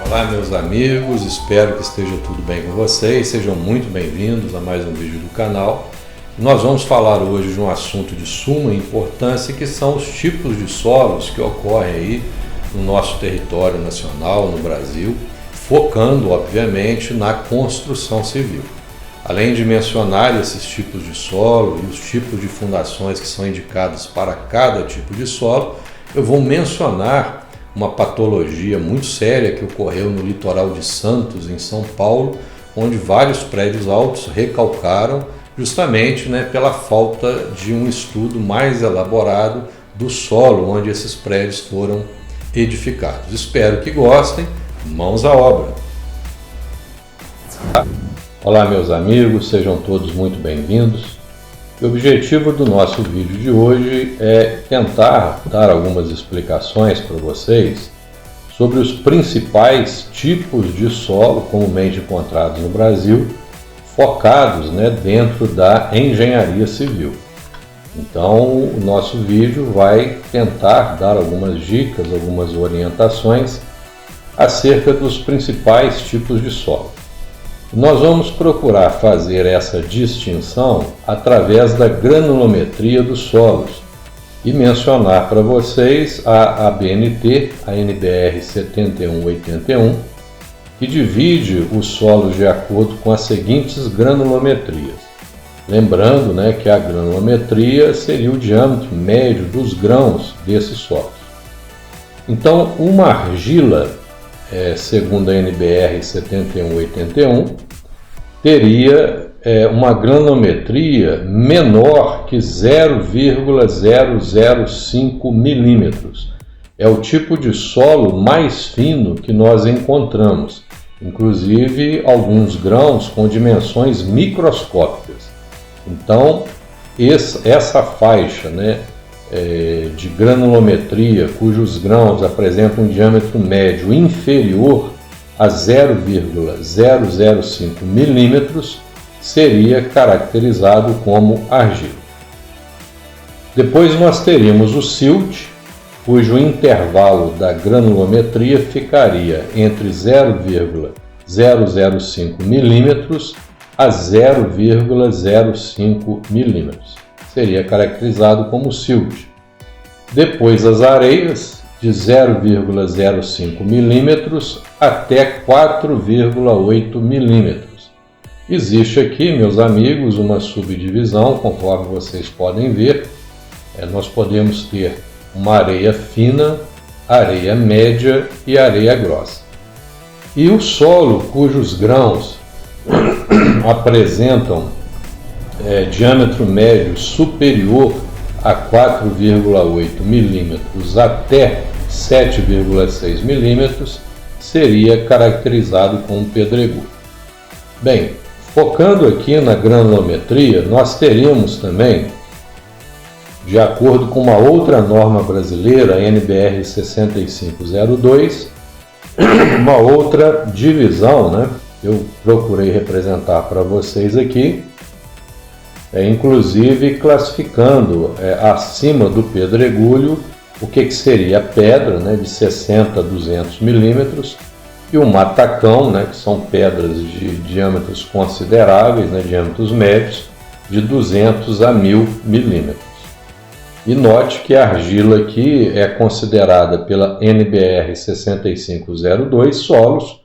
Olá meus amigos, espero que esteja tudo bem com vocês, sejam muito bem-vindos a mais um vídeo do canal. Nós vamos falar hoje de um assunto de suma importância, que são os tipos de solos que ocorrem aí no nosso território nacional, no Brasil, focando obviamente na construção civil. Além de mencionar esses tipos de solo e os tipos de fundações que são indicados para cada tipo de solo, eu vou mencionar uma patologia muito séria que ocorreu no litoral de Santos, em São Paulo, onde vários prédios altos recalcaram justamente pela falta de um estudo mais elaborado do solo onde esses prédios foram edificados. Espero que gostem, mãos à obra! Olá meus amigos, sejam todos muito bem-vindos. O objetivo do nosso vídeo de hoje é tentar dar algumas explicações para vocês sobre os principais tipos de solo comumente encontrados no Brasil, focados dentro da engenharia civil. Então, o nosso vídeo vai tentar dar algumas dicas, algumas orientações acerca dos principais tipos de solo. Nós vamos procurar fazer essa distinção através da granulometria dos solos e mencionar para vocês a ABNT, a NBR 7181, que divide os solos de acordo com as seguintes granulometrias. Lembrando que a granulometria seria o diâmetro médio dos grãos desses solos. Então, uma argila, segundo a NBR 7181, teria uma granulometria menor que 0,005 milímetros. É o tipo de solo mais fino que nós encontramos, inclusive alguns grãos com dimensões microscópicas. Então, essa faixa de granulometria, cujos grãos apresentam um diâmetro médio inferior a 0,005 milímetros, seria caracterizado como argila. Depois nós teríamos o silt, cujo intervalo da granulometria ficaria entre 0,005 milímetros a 0,05 milímetros. Seria caracterizado como silt. Depois as areias, de 0,05 milímetros até 4,8 milímetros. Existe aqui, meus amigos, uma subdivisão, conforme vocês podem ver. Nós podemos ter uma areia fina, areia média e areia grossa. E o solo cujos grãos apresentam diâmetro médio superior a 4,8 milímetros até 7,6 milímetros seria caracterizado como pedregulho. Bem, focando aqui na granulometria, nós teríamos também, de acordo com uma outra norma brasileira, a NBR 6502, uma outra divisão, eu procurei representar para vocês aqui, inclusive classificando acima do pedregulho o que seria a pedra de 60 a 200 milímetros e o matacão, que são pedras de diâmetros consideráveis, diâmetros médios, de 200 a 1000 milímetros. E note que a argila aqui é considerada pela NBR 6502 solos,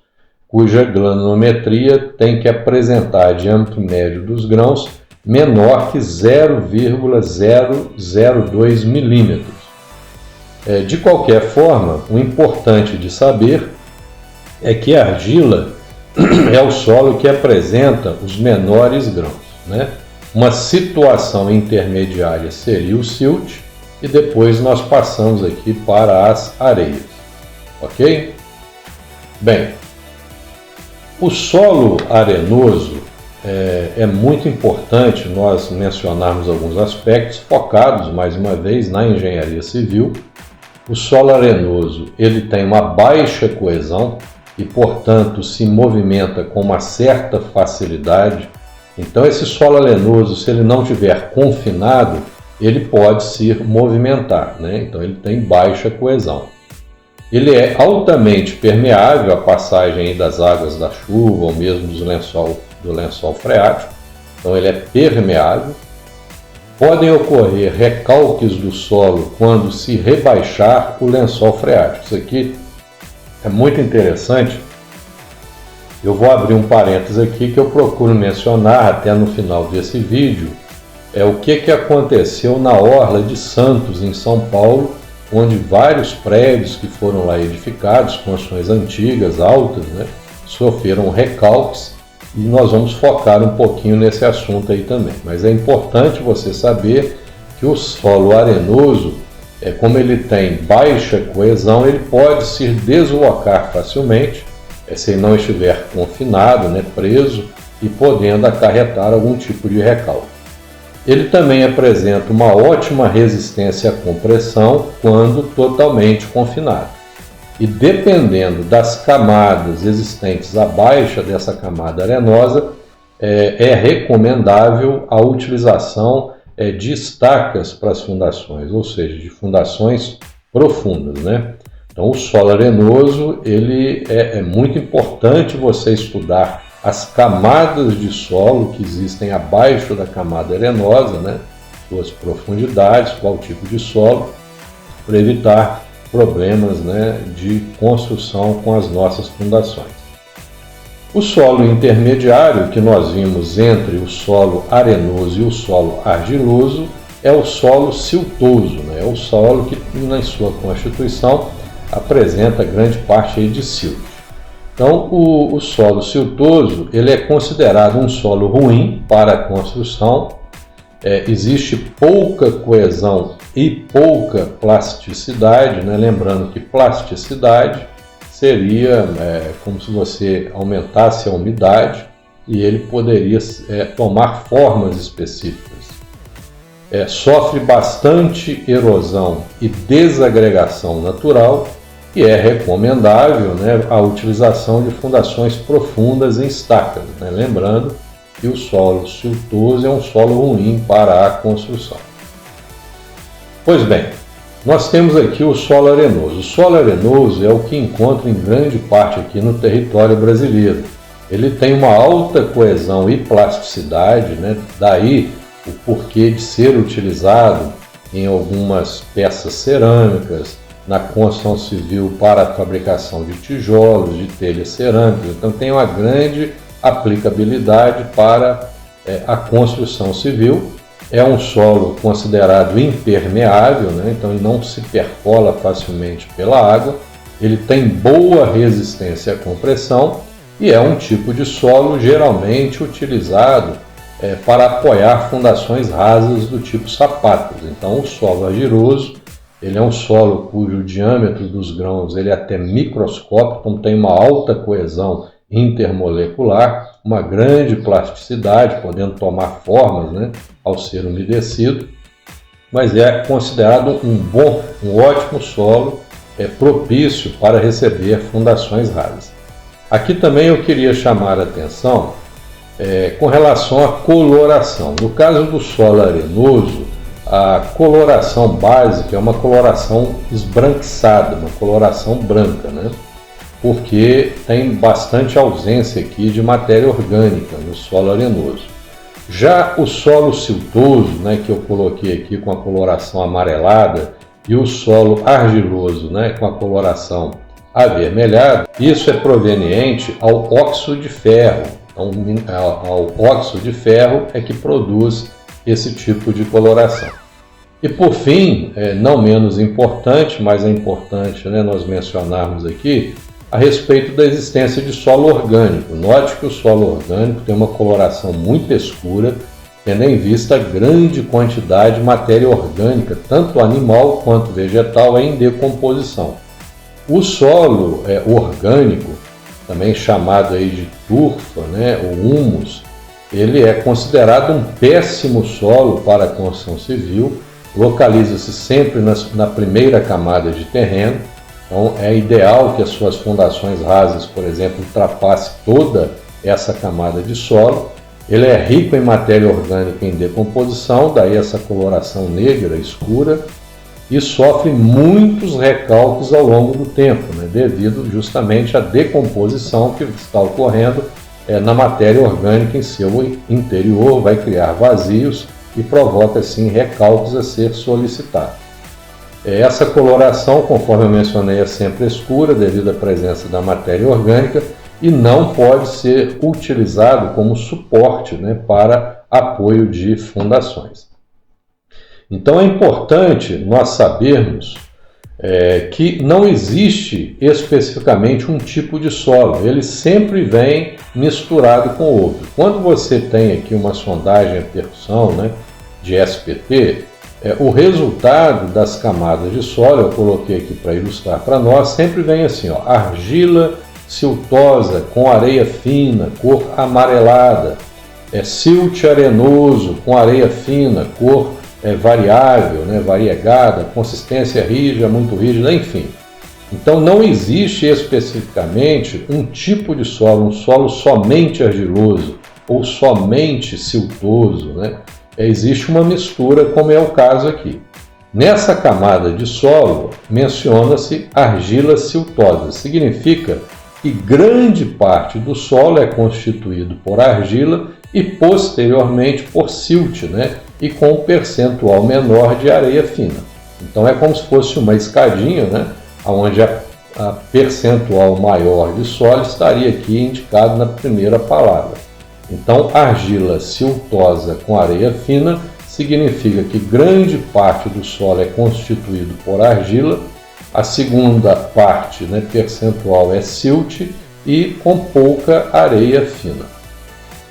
cuja granulometria tem que apresentar diâmetro médio dos grãos menor que 0,002 milímetros. De qualquer forma, o importante de saber é que a argila é o solo que apresenta os menores grãos. Uma situação intermediária seria o silt e depois nós passamos aqui para as areias. Ok? Bem, o solo arenoso é muito importante nós mencionarmos alguns aspectos focados, mais uma vez, na engenharia civil. O solo arenoso ele tem uma baixa coesão e, portanto, se movimenta com uma certa facilidade Então esse solo arenoso, se ele não estiver confinado, ele pode se movimentar, né? Então ele tem baixa coesão. Ele é altamente permeável à passagem das águas da chuva ou mesmo do lençol freático, então ele é permeável. Podem ocorrer recalques do solo quando se rebaixar o lençol freático. Isso aqui é muito interessante. Eu vou abrir um parênteses aqui que eu procuro mencionar até no final desse vídeo. O que aconteceu na Orla de Santos, em São Paulo, onde vários prédios que foram lá edificados, construções antigas, altas, né, sofreram recalques, e nós vamos focar um pouquinho nesse assunto aí também. Mas é importante você saber que o solo arenoso, como ele tem baixa coesão, ele pode se deslocar facilmente, se ele não estiver confinado, né, preso, e podendo acarretar algum tipo de recalque. Ele também apresenta uma ótima resistência à compressão quando totalmente confinado. E dependendo das camadas existentes abaixo dessa camada arenosa, é recomendável a utilização de estacas para as fundações, ou seja, de fundações profundas, né? Então o solo arenoso, ele é muito importante você estudar as camadas de solo que existem abaixo da camada arenosa, né? Suas profundidades, qual tipo de solo, para evitar problemas, né, de construção com as nossas fundações. O solo intermediário que nós vimos entre o solo arenoso e o solo argiloso é o solo siltoso, né? É o solo que na sua constituição apresenta grande parte aí de siltos. Então o solo siltoso, ele é considerado um solo ruim para a construção. Existe pouca coesão e pouca plasticidade, né? Lembrando que plasticidade seria como se você aumentasse a umidade e ele poderia tomar formas específicas. Sofre bastante erosão e desagregação natural e é recomendável, né, a utilização de fundações profundas em estacas, né? Lembrando que o solo siltoso é um solo ruim para a construção. Pois bem, nós temos aqui o solo arenoso. O solo arenoso é o que encontra em grande parte aqui no território brasileiro. Ele tem uma alta coesão e plasticidade, né? Daí o porquê de ser utilizado em algumas peças cerâmicas, na construção civil para a fabricação de tijolos, de telhas cerâmicas. Então tem uma grande aplicabilidade para a construção civil. É um solo considerado impermeável, né? Então ele não se percola facilmente pela água, ele tem boa resistência à compressão e é um tipo de solo geralmente utilizado para apoiar fundações rasas do tipo sapatos. Então o solo argiloso, ele é um solo cujo diâmetro dos grãos ele é até microscópico, então tem uma alta coesão intermolecular, uma grande plasticidade, podendo tomar formas, né, ao ser umedecido, mas é considerado um ótimo solo, propício para receber fundações rasas. Aqui também eu queria chamar a atenção com relação à coloração. No caso do solo arenoso, a coloração básica é uma coloração esbranquiçada, uma coloração branca, né? Porque tem bastante ausência aqui de matéria orgânica no solo arenoso. Já o solo siltoso, né, que eu coloquei aqui com a coloração amarelada, e o solo argiloso, né, com a coloração avermelhada, isso é proveniente ao óxido de ferro. Então, ao óxido de ferro é que produz esse tipo de coloração. E por fim, não menos importante, mas é importante, né, nós mencionarmos aqui a respeito da existência de solo orgânico. Note que o solo orgânico tem uma coloração muito escura, tendo em vista a grande quantidade de matéria orgânica, tanto animal quanto vegetal, em decomposição. O solo orgânico, também chamado aí de turfa, né, ou humus, ele é considerado um péssimo solo para a construção civil, localiza-se sempre na primeira camada de terreno. Então é ideal que as suas fundações rasas, por exemplo, ultrapasse toda essa camada de solo, Ele é rico em matéria orgânica em decomposição, daí essa coloração negra escura, e sofre muitos recalques ao longo do tempo, né, devido justamente à decomposição que está ocorrendo na matéria orgânica em seu interior, vai criar vazios e provoca assim recalques a ser solicitados. Essa coloração, conforme eu mencionei, é sempre escura devido à presença da matéria orgânica e não pode ser utilizado como suporte, né, para apoio de fundações. Então é importante nós sabermos que não existe especificamente um tipo de solo, ele sempre vem misturado com outro. Quando você tem aqui uma sondagem a percussão, né, de SPT, o resultado das camadas de solo, eu coloquei aqui para ilustrar para nós, sempre vem assim, ó, argila siltosa com areia fina, cor amarelada, silt arenoso com areia fina, cor variável, né, variegada, consistência rígida, muito rígida, enfim. Então não existe especificamente um tipo de solo, um solo somente argiloso ou somente siltoso, né? Existe uma mistura, como é o caso aqui. Nessa camada de solo menciona-se argila siltosa, significa que grande parte do solo é constituído por argila e posteriormente por silt, né? E com um percentual menor de areia fina. Então é como se fosse uma escadinha, né? Onde a percentual maior de solo estaria aqui indicado na primeira palavra. Então argila siltosa com areia fina significa que grande parte do solo é constituído por argila, a segunda parte, né, percentual, é silt e com pouca areia fina.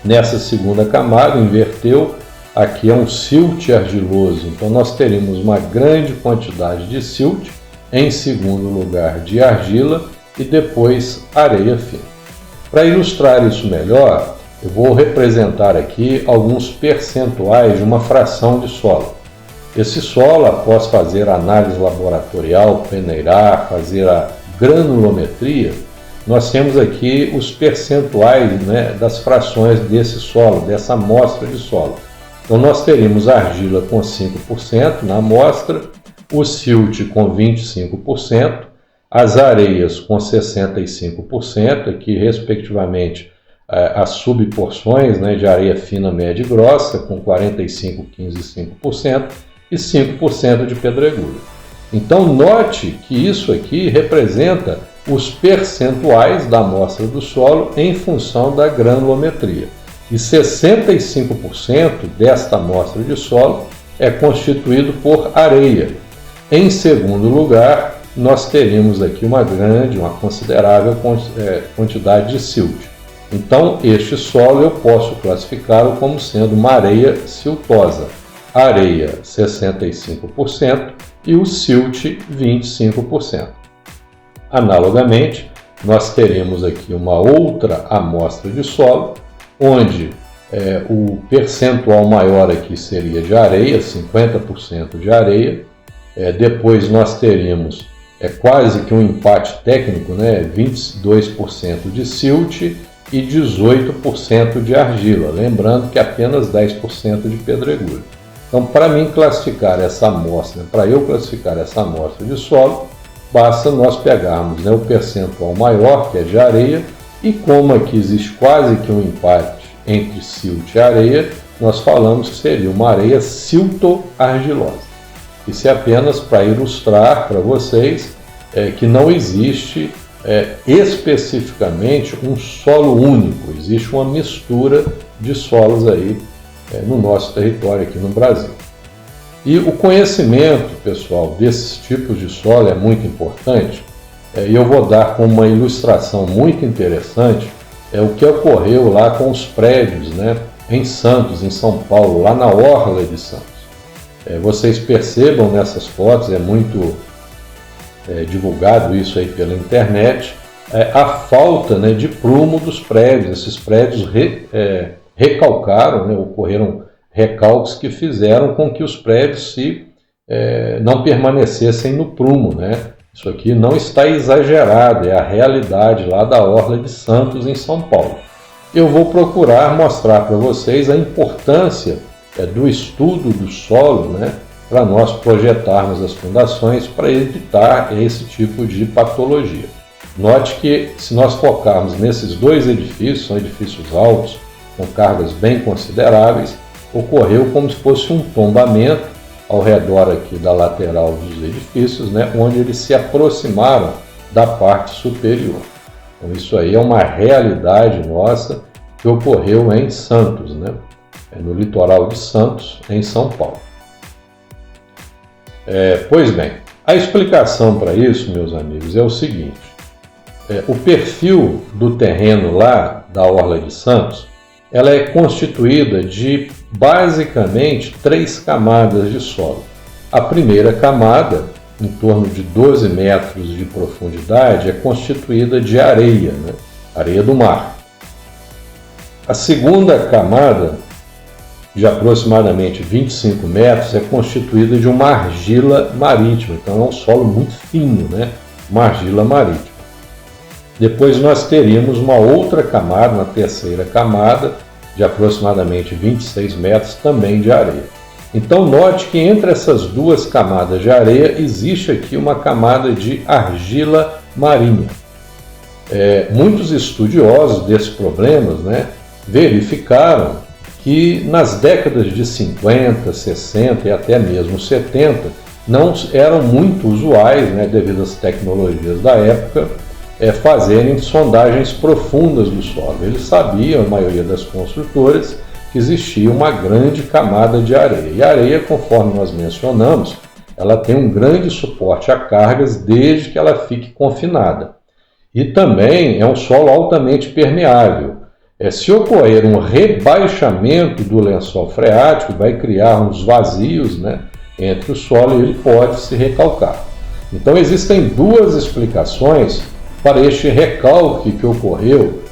Nessa segunda camada, inverteu, aqui é um silt argiloso, então nós teríamos uma grande quantidade de silt, em segundo lugar de argila e depois areia fina. Para ilustrar isso melhor, eu vou representar aqui alguns percentuais de uma fração de solo. Esse solo, após fazer a análise laboratorial, peneirar, fazer a granulometria, nós temos aqui os percentuais, né, das frações desse solo, dessa amostra de solo. Então nós teríamos a argila com 5% na amostra, o silt com 25%, as areias com 65%, aqui respectivamente as subporções, né, de areia fina, média e grossa, com 45%, 15% e 5%, e 5% de pedregulho. Então note que isso aqui representa os percentuais da amostra do solo em função da granulometria. E 65% desta amostra de solo é constituído por areia. Em segundo lugar, nós teríamos aqui uma considerável quantidade de silt. Então, este solo eu posso classificá-lo como sendo uma areia siltosa. Areia 65% e o silt 25%. Analogamente, nós teremos aqui uma outra amostra de solo, onde o percentual maior aqui seria de areia, 50% de areia. Depois nós teríamos quase que um empate técnico, né, 22% de silt e 18% de argila, lembrando que apenas 10% de pedregulho. Então, para mim classificar essa amostra, para eu classificar essa amostra de solo, basta nós pegarmos, né, o percentual maior, que é de areia, e como aqui existe quase que um empate entre silt e areia, nós falamos que seria uma areia silto-argilosa. Isso é apenas para ilustrar para vocês que não existe especificamente um solo único, existe uma mistura de solos aí no nosso território aqui no Brasil. E o conhecimento, pessoal, desses tipos de solo é muito importante, e eu vou dar como uma ilustração muito interessante o que ocorreu lá com os prédios, né, em Santos, em São Paulo, lá na Orla de Santos. Vocês percebam nessas fotos, é muito divulgado isso aí pela internet, a falta, né, de prumo dos prédios. Esses prédios recalcaram, né, ocorreram recalques que fizeram com que os prédios não permanecessem no prumo, né? Isso aqui não está exagerado, é a realidade lá da Orla de Santos, em São Paulo. eu vou procurar mostrar para vocês a importância do estudo do solo, né, para nós projetarmos as fundações para evitar esse tipo de patologia. Note que se nós focarmos nesses dois edifícios, são edifícios altos, com cargas bem consideráveis, ocorreu como se fosse um tombamento ao redor aqui da lateral dos edifícios, né, onde eles se aproximaram da parte superior. Então isso aí é uma realidade nossa que ocorreu em Santos, né, no litoral de Santos, em São Paulo. Pois bem, a explicação para isso, meus amigos, é o seguinte. O perfil do terreno lá da Orla de Santos, ela é constituída de basicamente 3 camadas de solo. A primeira camada, em torno de 12 metros de profundidade, é constituída de areia, né? Areia do mar. A segunda camada, de aproximadamente 25 metros, é constituída de uma argila marítima. Então é um solo muito fino, né? Uma argila marítima. Depois nós teríamos uma outra camada, uma terceira camada, de aproximadamente 26 metros, também de areia. Então note que entre essas duas camadas de areia existe aqui uma camada de argila marinha. Muitos estudiosos desses problemas, né, verificaram que nas décadas de 50, 60 e até mesmo 70 não eram muito usuais, né, devido às tecnologias da época, fazerem sondagens profundas do solo. Eles sabiam, a maioria das construtoras, que existia uma grande camada de areia. E a areia, conforme nós mencionamos, ela tem um grande suporte a cargas desde que ela fique confinada. E também é um solo altamente permeável. Se ocorrer um rebaixamento do lençol freático, vai criar uns vazios, né, entre o solo e ele pode se recalcar. Então existem duas explicações para este recalque que ocorreu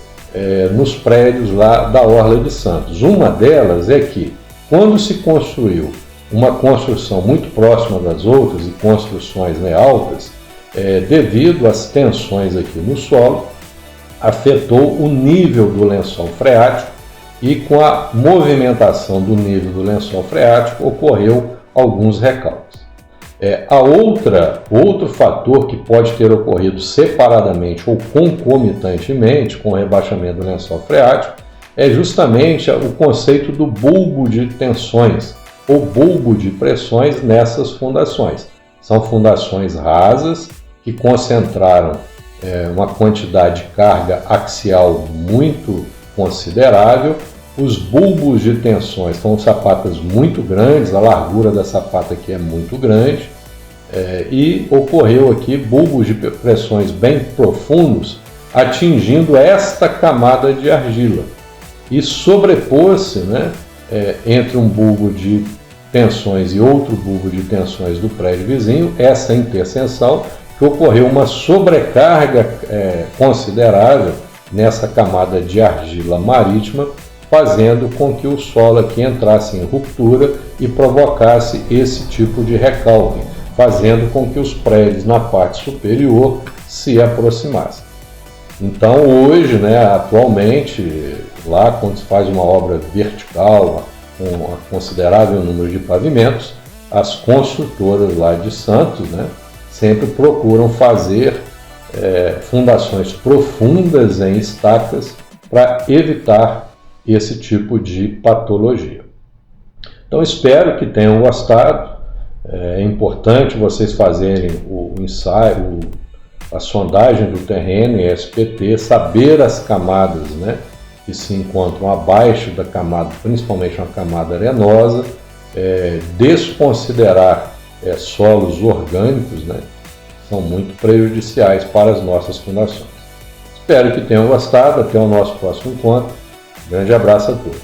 nos prédios lá da Orla de Santos. Uma delas é que, quando se construiu uma construção muito próxima das outras e construções, né, altas, devido às tensões aqui no solo, afetou o nível do lençol freático e com a movimentação do nível do lençol freático ocorreu alguns recalques. Outro fator que pode ter ocorrido separadamente ou concomitantemente com o rebaixamento do lençol freático é justamente o conceito do bulbo de tensões ou bulbo de pressões nessas fundações. São fundações rasas que concentraram uma quantidade de carga axial muito considerável. Os bulbos de tensões são sapatas muito grandes, a largura da sapata aqui é muito grande, e ocorreu aqui bulbos de pressões bem profundos atingindo esta camada de argila. E sobrepôs-se, né, entre um bulbo de tensões e outro bulbo de tensões do prédio vizinho, essa interseção, que ocorreu uma sobrecarga considerável nessa camada de argila marítima, fazendo com que o solo aqui entrasse em ruptura e provocasse esse tipo de recalque, fazendo com que os prédios na parte superior se aproximassem. Então hoje, né, atualmente, lá quando se faz uma obra vertical, com um considerável número de pavimentos, as construtoras lá de Santos, né, sempre procuram fazer fundações profundas em estacas para evitar esse tipo de patologia. Então espero que tenham gostado. É importante vocês fazerem o ensaio, a sondagem do terreno em SPT, saber as camadas, né, que se encontram abaixo da camada, principalmente uma camada arenosa, desconsiderar solos orgânicos, né, são muito prejudiciais para as nossas fundações. Espero que tenham gostado. Até o nosso próximo encontro. Grande abraço a todos.